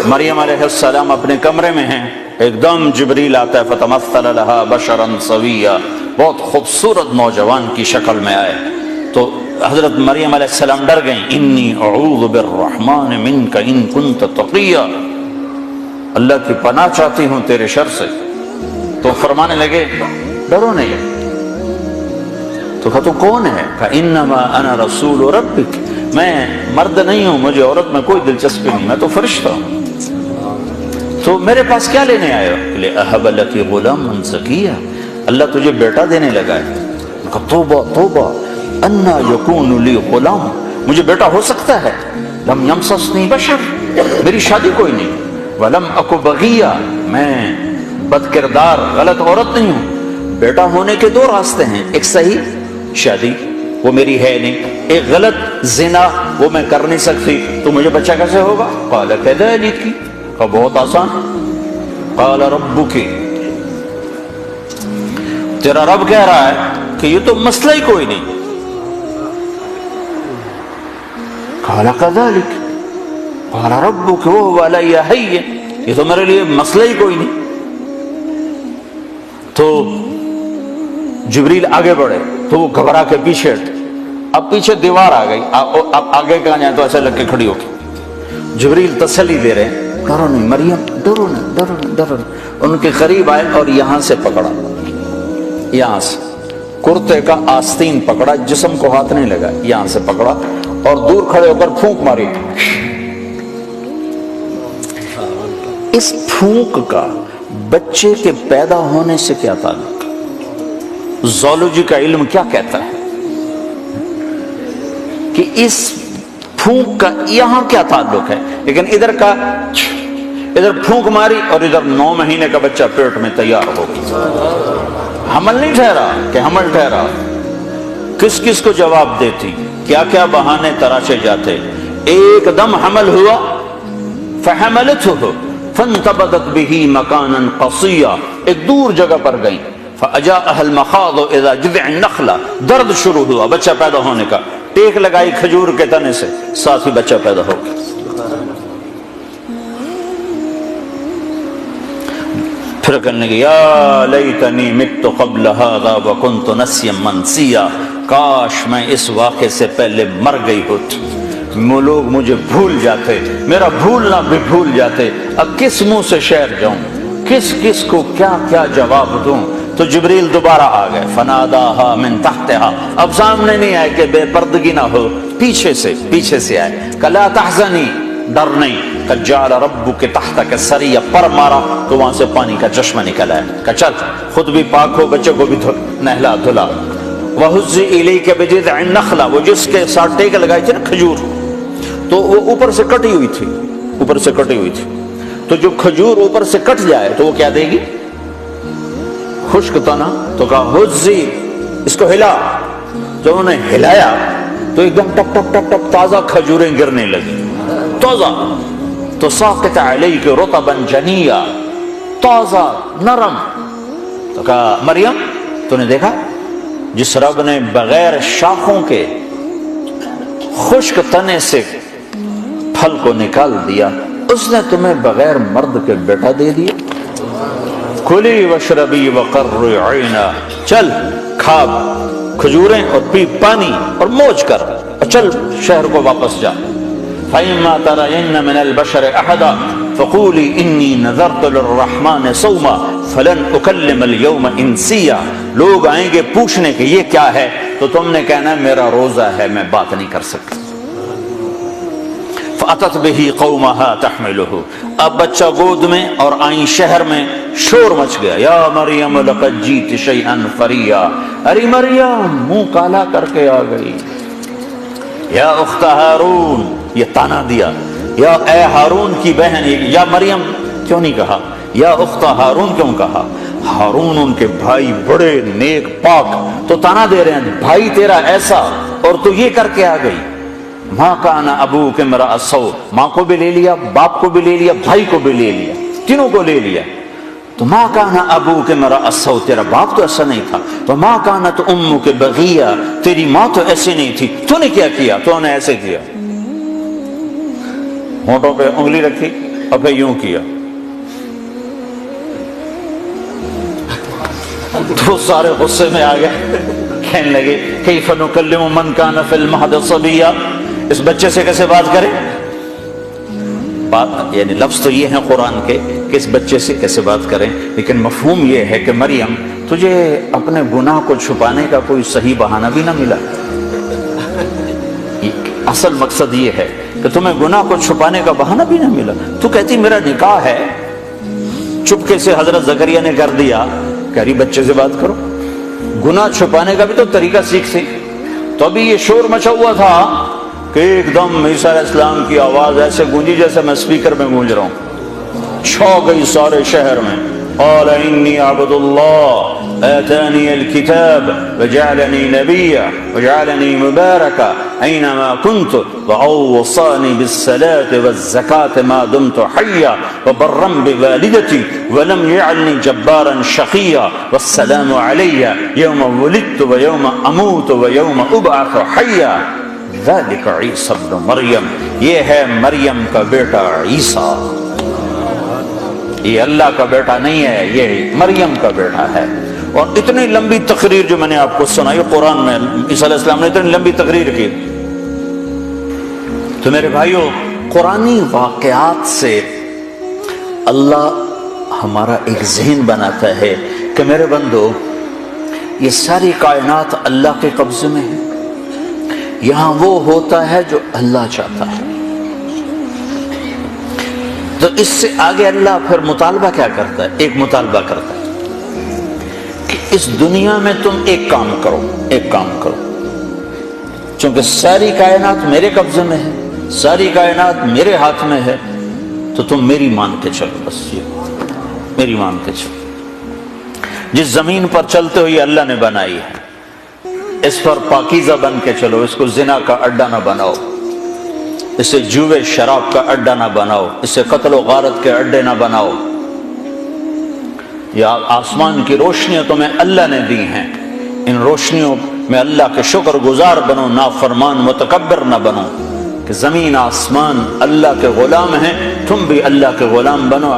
مریم علیہ السلام اپنے کمرے میں ہیں، ایک دم جبریل آتا ہے، فتمثل لها بشرا سویا، بہت خوبصورت نوجوان کی شکل میں آئے تو حضرت مریم علیہ السلام ڈر گئیں، انی اعوذ بالرحمن منک ان کنت تقیا، اللہ کی پناہ چاہتی ہوں تیرے شر سے۔ تو فرمانے لگے ڈرو نہیں، تو کہا تو کون ہے؟ کہا انما انا رسول ربک، میں مرد نہیں ہوں، مجھے عورت میں کوئی دلچسپی نہیں، میں تو فرشتہ ہوں، تو میرے پاس کیا لینے آئے ہو؟ کہ اہب لک غلاما زکیا، اللہ تجھے بیٹا دینے لگا ہے۔ کہا توبہ توبہ، انا یکون لی غلام، مجھے بیٹا ہو سکتا ہے؟ لم یمسسنی بشر، میری شادی کوئی نہیں، ولم اک بغیا، میں بد کردار غلط عورت نہیں ہوں۔ بیٹا ہونے کے دو راستے ہیں، ایک صحیح شادی وہ میری ہے نہیں، ایک غلط زنا وہ میں کر نہیں سکتی، تو مجھے بچہ کیسے ہوگا؟ قال کذلک، کہا بہت آسان، قال ربک، تیرا رب کہہ رہا ہے کہ یہ تو مسئلہ ہی کوئی نہیں۔ قال کذلک قال ربک وهو علی ہین، یہ تو میرے لیے مسئلہ ہی کوئی نہیں۔ تو جبریل آگے بڑھے تو وہ گھبرا کے پیچھے ہٹے، اب پیچھے دیوار آ گئی، اب آگے کہاں جائیں تو ایسے لگ کے کھڑی ہو گئی۔ جبریل تسلی دے رہے ہیں، ڈرو نہیں مریم، ڈرو نہیں ڈرو نہیں ڈرو نہیں۔ ان کے قریب آئے اور یہاں سے پکڑا، یہاں سے کرتے کا آستین پکڑا، جسم کو ہاتھ نہیں لگا، یہاں سے پکڑا اور دور کھڑے ہو کر پھونک ماری۔ اس پھونک کا بچے کے پیدا ہونے سے کیا تعلق؟ زولوجی کا علم کیا کہتا ہے کہ اس پھونک کا یہاں کیا تعلق ہے؟ لیکن ادھر کا ادھر پھونک ماری اور ادھر 9 مہینے کا بچہ پیٹ میں تیار ہو گیا، حمل نہیں ٹھہرا کہ حمل ٹھہرا۔ کس کس کو جواب دیتی، کیا کیا بہانے تراشے جاتے، ایک دم حمل ہوا، فحملته فانتبذت به مکانا قصیا، ایک دور جگہ پر گئی، فاجاءها المخاض اذا جذع النخلہ، درد شروع ہوا بچہ پیدا ہونے کا، ٹیک لگائی کھجور کے تنے سے، ساتھ ہی بچہ پیدا ہو گیا۔ پھر کہنے لگے یا لیتنی مت قبل هذا وکنت نسیا منسیا، کاش میں اس واقعے سے پہلے مر گئی ہوتی، لوگ مجھے بھول جاتے، میرا بھولنا بھی بھول جاتے، اب کس منہ سے شعر جاؤں، کس کس کو کیا کیا جواب دوں۔ تو جبریل دوبارہ آ گئے، فناداها من تحتها، اب سامنے نہیں آئے کہ بے پردگی نہ ہو، پیچھے سے آئے، کہ لا تحزنی، ڈر نہیں، کہ جعل ربک تحتک سریا، پر مارا تو وہاں سے پانی کا چشمہ نکل آیا، کہ چل خود بھی پاک ہو، بچے کو بھی نہلا دھلا۔ وَهُزِّ إِلَيْكَ بِجِذْعِ النَّخْلَةِ، وہ جس کے ساتھ ٹیک لگائی تھی نا کھجور، تو وہ اوپر سے کٹی ہوئی تھی، اوپر سے کٹی ہوئی تھی، تو جو کھجور اوپر سے کٹ جائے تو وہ کیا دے گی؟ خشک تنا، تو کہا ہزی، اس کو ہلا، جب انہوں نے ہلایا تو ایک دم ٹپ ٹپ ٹپ ٹپ تازہ کھجوریں گرنے لگی، تازہ، تو ساقط علیک رطبا جنیا، تازہ نرم۔ تو کہا مریم تو نے دیکھا جس رب نے بغیر شاخوں کے خشک تنے سے پھل کو نکال دیا، اس نے تمہیں بغیر مرد کے بیٹا دے دیا۔ کلی واشربی وقرری عینا، چل کھا کھجوریں اور پی پانی اور موج کر، اور چل شہر کو واپس جا۔ فإما ترين من البشر أحدا فقولي إني نذرت للرحمن صوما فلن أكلم اليوم إنسيا، لوگ آئیں گے پوچھنے کہ یہ کیا ہے تو تم نے کہنا میرا روزہ ہے، میں بات نہیں کر سکتی۔ فأتت به قومها تحمله، اب بچہ گود میں اور آئیں شہر میں، شور مچ گیا، یا مریم لقد جیت شیئا فریا، ارے مریم منہ کالا کر کے آ گئی، یا اخت ہارون، یہ تانا دیا، یا اے ہارون کی بہن، یا مریم کیوں نہیں کہا، یا اخت ہارون کیوں کہا؟ ہارون ان کے بھائی بڑے نیک پاک، تو تانا دے رہے ہیں بھائی تیرا ایسا اور تو یہ کر کے آ گئی۔ ماں کان ابوک امرأ سوء، ماں کو بھی لے لیا، باپ کو بھی لے لیا، بھائی کو بھی لے لیا، تینوں کو لے لیا۔ تو ماں کان ابوک امرأ سوء، تیرا باپ تو ایسا نہیں تھا، تو ماں کانت امک بغیہ، تیری ماں تو ایسی نہیں تھی، تو نے کیا کیا؟ تو نے ایسے کیا، ہونٹوں پہ انگلی رکھی، اور پھر یوں کیا تو سارے غصے میں آ گئے، کہنے لگے کیف نکلم من کان فی المہد صبیا، اس بچے سے کیسے بات کریں؟ یعنی لفظ تو یہ ہیں قرآن کے کہ اس بچے سے کیسے بات کریں، لیکن مفہوم یہ ہے کہ مریم تجھے اپنے گناہ کو چھپانے کا کوئی صحیح بہانہ بھی نہ ملا۔ اصل مقصد یہ ہے کہ تمہیں گناہ کو چھپانے کا بہانہ بھی نہ ملا، تو کہتی میرا نکاح ہے، چپکے سے حضرت زکریا نے کر دیا، کہہ رہی بچے سے بات کرو۔ گناہ چھپانے کا بھی تو طریقہ سیکھ۔ تو ابھی یہ شور مچا ہوا تھا کہ ایک دم عیسیٰ علیہ السلام کی آواز ایسے گونجی جیسے میں اسپیکر میں گونج رہا ہوں، چھو گئی سارے شہر میں۔ قال انی عبد اللہ آتانی الکتاب وجعلنی نبیا وجعلنی مبارکا اینما کنت وأوصانی بالصلاة والزکاة ما دمت حیا وبرا بوالدتی ولم یجعلنی جبارا شقیا والسلام علی یوم ولدت ویوم اموت ویوم ابعث حیا ذلک عیسی ابن مریم، یہ ہے مریم کا بیٹا عیسیٰ، یہ اللہ کا بیٹا نہیں ہے، یہ مریم کا بیٹا ہے۔ اور اتنی لمبی تقریر جو میں نے آپ کو سنائی قرآن میں، عیسیٰ علیہ السلام نے اتنی لمبی تقریر کی۔ تو میرے بھائیو، قرآنی واقعات سے اللہ ہمارا ایک ذہن بناتا ہے کہ میرے بندو، یہ ساری کائنات اللہ کے قبضے میں ہے، یہاں وہ ہوتا ہے جو اللہ چاہتا ہے۔ تو اس سے آگے اللہ پھر مطالبہ کیا کرتا ہے؟ ایک مطالبہ کرتا ہے کہ اس دنیا میں تم ایک کام کرو، ایک کام کرو، چونکہ ساری کائنات میرے قبضے میں ہے، ساری کائنات میرے ہاتھ میں ہے، تو تم میری مان کے چلو، بس یہ میری مان کے چلو۔ جس زمین پر چلتے ہو یہ اللہ نے بنائی ہے، اس پر پاکیزہ بن کے چلو، اس کو زنا کا اڈا نہ بناؤ، اسے جوے شراب کا اڈا نہ بناؤ، اسے قتل و غارت کے اڈے نہ بناؤ۔ یا آسمان کی روشنیاں تمہیں اللہ نے دی ہیں، ان روشنیوں میں اللہ کے شکر گزار بنو، نافرمان متکبر نہ بنو، کہ زمین آسمان اللہ کے غلام ہیں، تم بھی اللہ کے غلام بنو۔